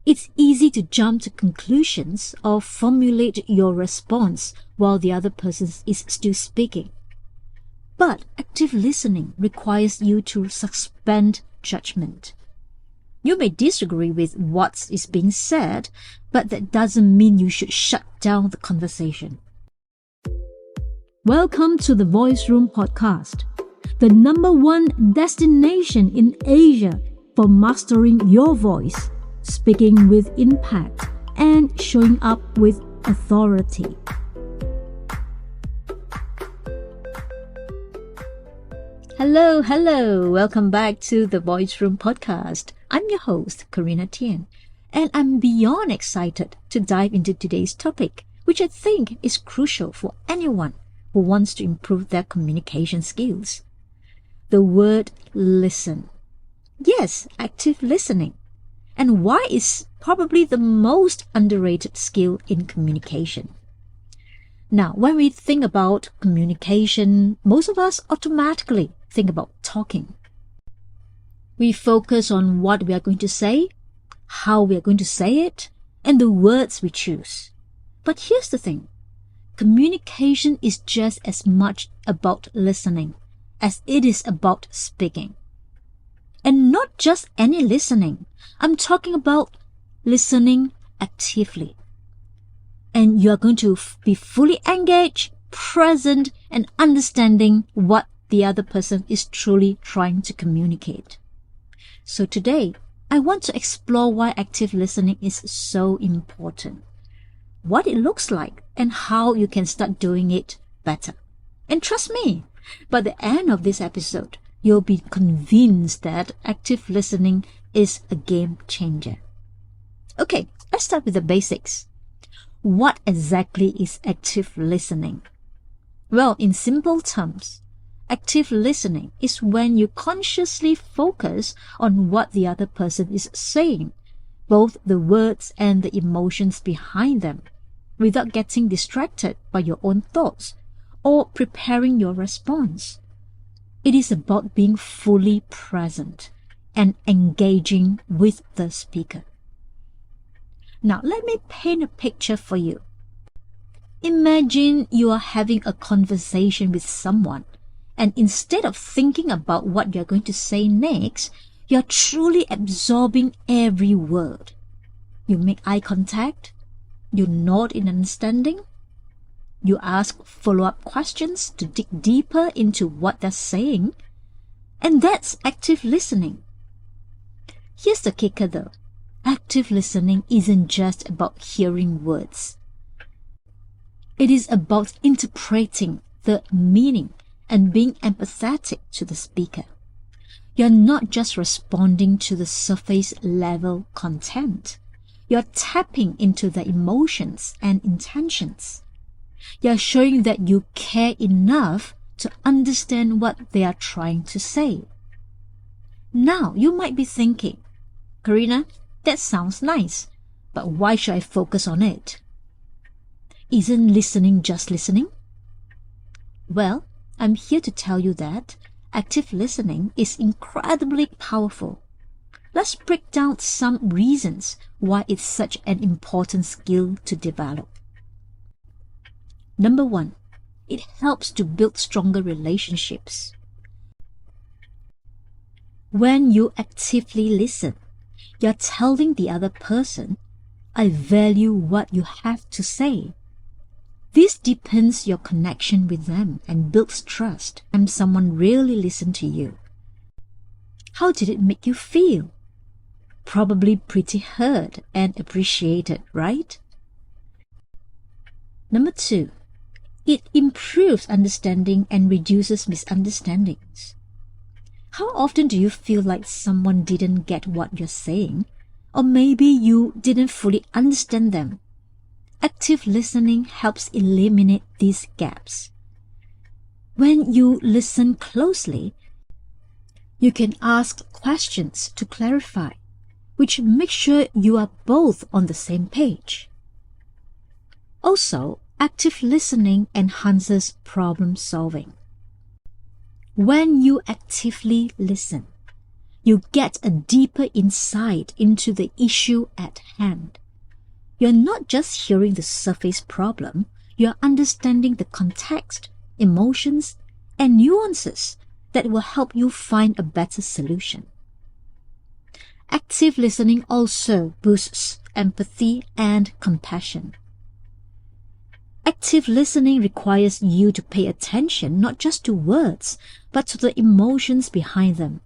It's easy to jump to conclusions or formulate your response while the other person is still speaking. But active listening requires you to suspend judgment. You may disagree with what is being said, but that doesn't mean you should shut down the conversation. Welcome to the Voice Room Podcast, the #1 destination in Asia for mastering your voice, speaking with impact, and showing up with authority. Hello. Welcome back to the Voice Room Podcast. I'm your host, Carina Tien, and I'm beyond excited to dive into today's topic, which I think is crucial for anyone who wants to improve their communication skills. The word listen. Yes, active listening. And why is probably the most underrated skill in communication. Now, when we think about communication, most of us automatically think about talking. We focus on what we are going to say, how we are going to say it, and the words we choose. But here's the thing. Communication is just as much about listening as it is about speaking. And not just any listening. I'm talking about listening actively. And you're going to be fully engaged, present, and understanding what the other person is truly trying to communicate. So today, I want to explore why active listening is so important, what it looks like, and how you can start doing it better. And trust me, by the end of this episode, you'll be convinced that active listening is a game changer. Okay, let's start with the basics. What exactly is active listening? Well, in simple terms, active listening is when you consciously focus on what the other person is saying, both the words and the emotions behind them, without getting distracted by your own thoughts or preparing your response. It is about being fully present and engaging with the speaker. Now, let me paint a picture for you. Imagine you are having a conversation with someone, and instead of thinking about what you're going to say next, you're truly absorbing every word. You make eye contact, you nod in understanding, you ask follow-up questions to dig deeper into what they're saying, and that's active listening. Here's the kicker though. Active listening isn't just about hearing words. It is about interpreting the meaning and being empathetic to the speaker. You're not just responding to the surface level content. You're tapping into the emotions and intentions. You're showing that you care enough to understand what they are trying to say. Now, you might be thinking, Carina, that sounds nice, but why should I focus on it? Isn't listening just listening? Well, I'm here to tell you that active listening is incredibly powerful. Let's break down some reasons why it's such an important skill to develop. Number 1, it helps to build stronger relationships. When you actively listen, you're telling the other person, I value what you have to say. This deepens your connection with them and builds trust when someone really listened to you. How did it make you feel? Probably pretty heard and appreciated, right? Number 2, it improves understanding and reduces misunderstandings. How often do you feel like someone didn't get what you're saying, or maybe you didn't fully understand them? Active listening helps eliminate these gaps. When you listen closely, you can ask questions to clarify, which makes sure you are both on the same page. Also, active listening enhances problem solving. When you actively listen, You get a deeper insight into the issue at hand. You're not just hearing the surface problem, you're understanding the context, emotions, and nuances that will help you find a better solution. Active listening also boosts empathy and compassion. Active listening requires you to pay attention not just to words, but to the emotions behind them.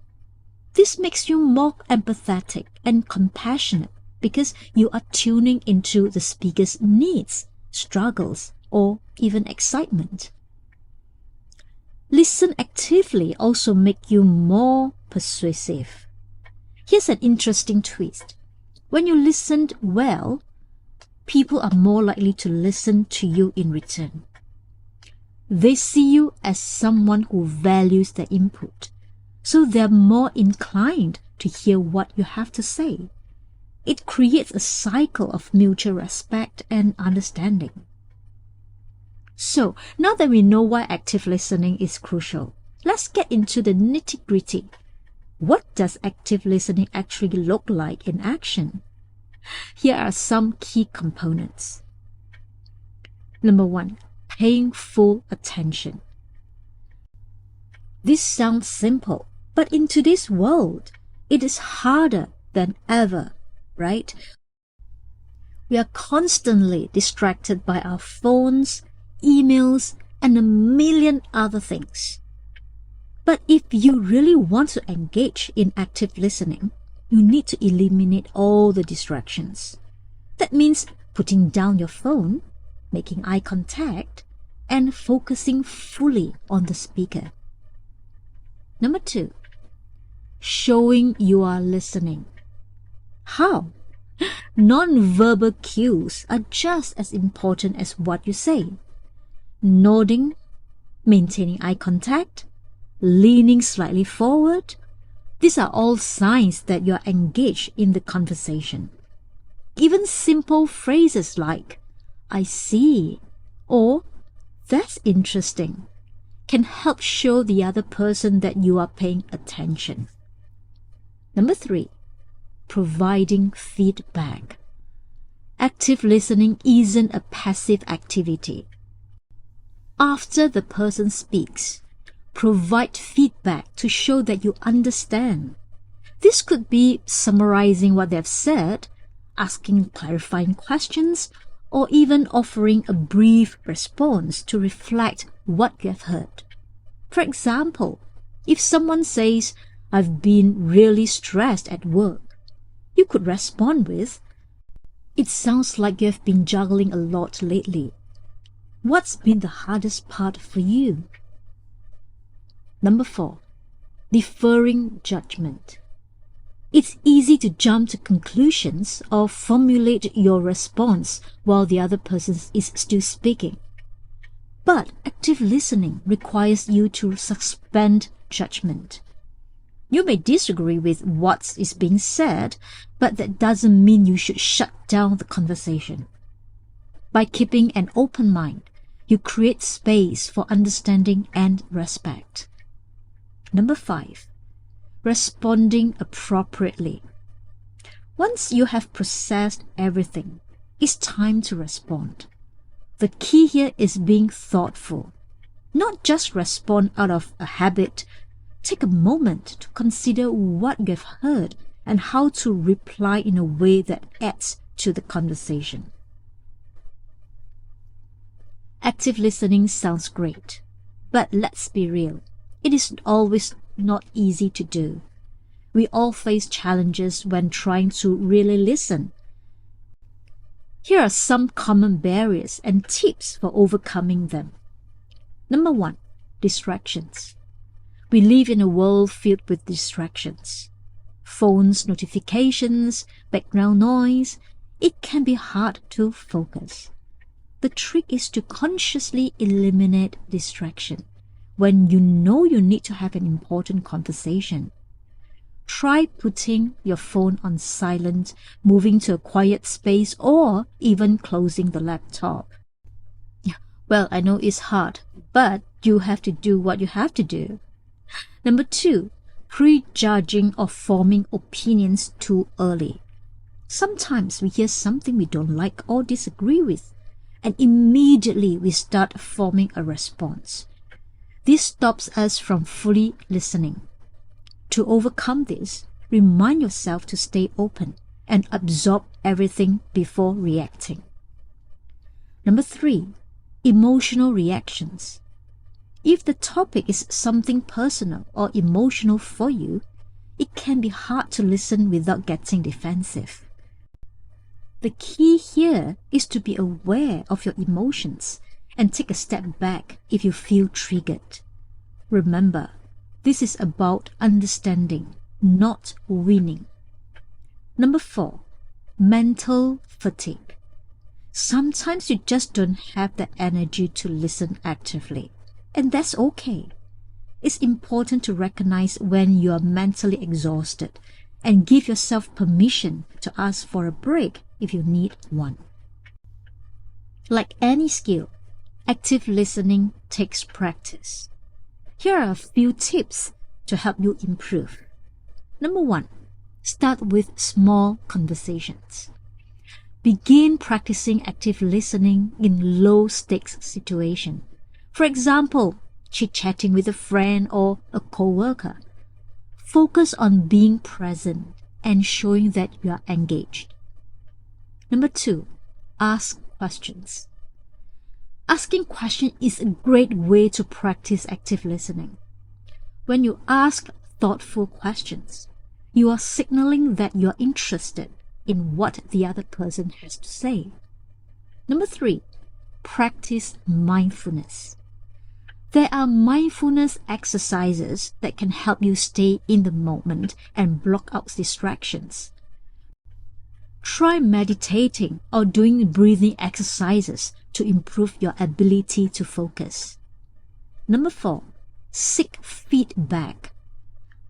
This makes you more empathetic and compassionate because you are tuning into the speaker's needs, struggles, or even excitement. Listen actively also make you more persuasive. Here's an interesting twist. When you listen well, people are more likely to listen to you in return. They see you as someone who values their input, so they're more inclined to hear what you have to say. It creates a cycle of mutual respect and understanding. So, now that we know why active listening is crucial, let's get into the nitty-gritty. What does active listening actually look like in action? Here are some key components. Number 1, paying full attention. This sounds simple, but in today's world, it is harder than ever, right? We are constantly distracted by our phones, emails, and a million other things. But if you really want to engage in active listening, you need to eliminate all the distractions. That means putting down your phone, making eye contact, and focusing fully on the speaker. Number 2, showing you are listening. How? Non-verbal cues are just as important as what you say. Nodding, maintaining eye contact, leaning slightly forward, these are all signs that you are engaged in the conversation. Even simple phrases like, "I see," or "That's interesting," can help show the other person that you are paying attention. Number 3, providing feedback. Active listening isn't a passive activity. After the person speaks, provide feedback to show that you understand. This could be summarizing what they've said, asking clarifying questions, or even offering a brief response to reflect what you have heard. For example, if someone says, "I've been really stressed at work," you could respond with, "It sounds like you have been juggling a lot lately. What's been the hardest part for you?" Number 4, deferring judgment. It's easy to jump to conclusions or formulate your response while the other person is still speaking. But active listening requires you to suspend judgment. You may disagree with what is being said, but that doesn't mean you should shut down the conversation. By keeping an open mind, you create space for understanding and respect. Number 5, responding appropriately. Once you have processed everything, it's time to respond. The key here is being thoughtful. Not just respond out of a habit. Take a moment to consider what you've heard and how to reply in a way that adds to the conversation. Active listening sounds great, but let's be real. It is always not easy to do. We all face challenges when trying to really listen. Here are some common barriers and tips for overcoming them. Number 1, distractions. We live in a world filled with distractions. Phones, notifications, background noise. It can be hard to focus. The trick is to consciously eliminate distraction when you know you need to have an important conversation. Try putting your phone on silent, moving to a quiet space, or even closing the laptop. Well, I know it's hard, but you have to do what you have to do. Number 2, prejudging or forming opinions too early. Sometimes we hear something we don't like or disagree with, and immediately we start forming a response. This stops us from fully listening. To overcome this, remind yourself to stay open and absorb everything before reacting. Number 3, emotional reactions. If the topic is something personal or emotional for you, it can be hard to listen without getting defensive. The key here is to be aware of your emotions and take a step back if you feel triggered. Remember, this is about understanding, not winning. Number 4, mental fatigue. Sometimes you just don't have the energy to listen actively, and that's okay. It's important to recognize when you are mentally exhausted and give yourself permission to ask for a break if you need one. Like any skill, active listening takes practice. Here are a few tips to help you improve. Number 1, start with small conversations. Begin practicing active listening in low-stakes situations. For example, chit-chatting with a friend or a co-worker. Focus on being present and showing that you are engaged. Number 2, ask questions. Asking questions is a great way to practice active listening. When you ask thoughtful questions, you are signaling that you are interested in what the other person has to say. Number 3, practice mindfulness. There are mindfulness exercises that can help you stay in the moment and block out distractions. Try meditating or doing breathing exercises to improve your ability to focus. Number 4, seek feedback.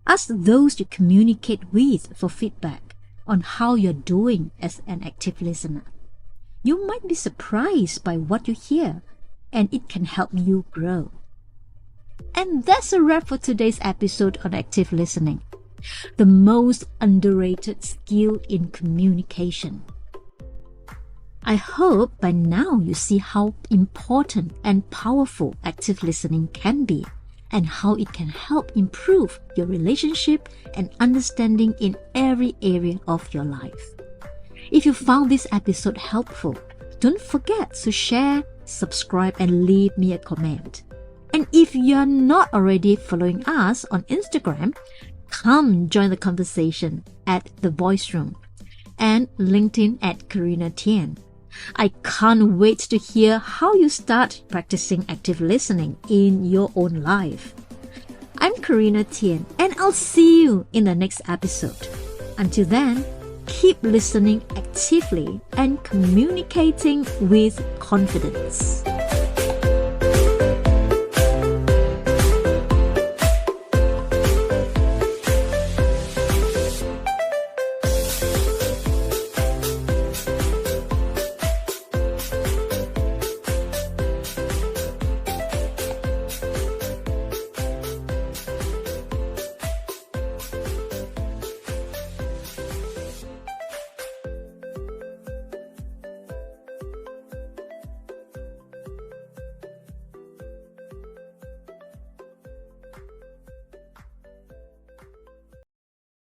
Ask those you communicate with for feedback on how you're doing as an active listener. You might be surprised by what you hear, and it can help you grow. And that's a wrap for today's episode on active listening, the most underrated skill in communication. I hope by now you see how important and powerful active listening can be and how it can help improve your relationship and understanding in every area of your life. If you found this episode helpful, don't forget to share, subscribe, and leave me a comment. And if you're not already following us on Instagram, come join the conversation at The Voice Room and LinkedIn at Carina Tien. I can't wait to hear how you start practicing active listening in your own life. I'm Carina Tien, and I'll see you in the next episode. Until then, keep listening actively and communicating with confidence.